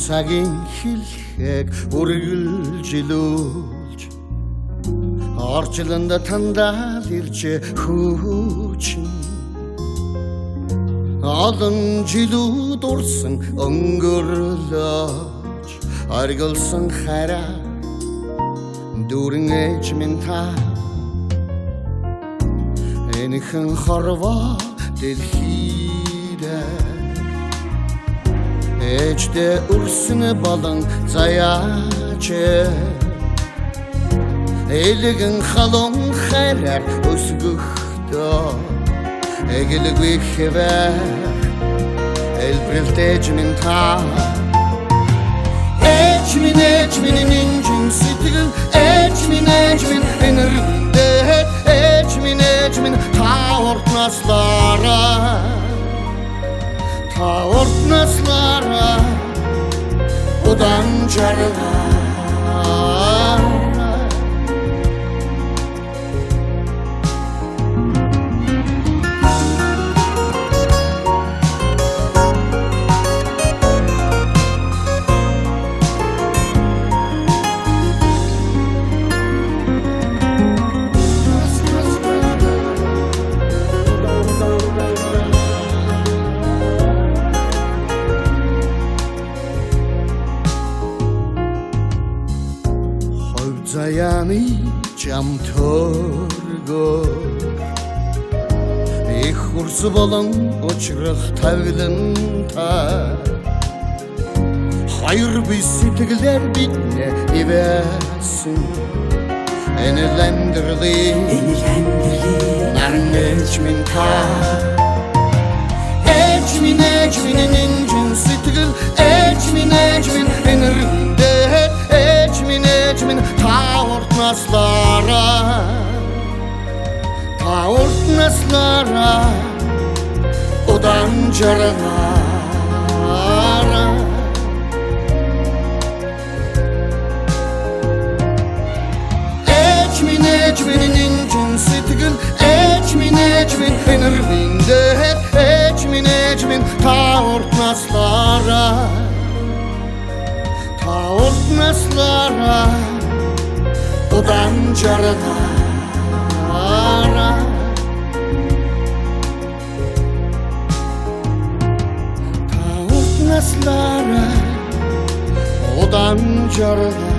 Цагийн хэлхэг үргэлжилүүлж орчлонд тандаал ирж хүүчин олон жилүүд урсан өнгөрлөж аргалсан хараа дүүрэн ээж минь та энэхэн хорвоо дэлхийдээ ээждээ үрсэн болон заяач элэгэн халуун хайраар өсгөхдөө эгэлгүй хэвээр элбрэлтэж минь та ээж минь инжин сэтгэл ээж минь энэрдээ ээж минь та ортнаслара удан жаргар Заяаны чам төргөө их хурц болон учрах тавиланта хайр бий сэтгэлээр биднэ ивэсэн энэлэндэрли нарнэж минь та ээж минь инжин сэтгэл ээж минь энэрдээ ээж минь та ортнаслара удан жаргар ээж минь инжин сэтгэл ээж минь энэрдээ ээж минь та ортнаслара удан жаргар та ортнаслара удан жаргар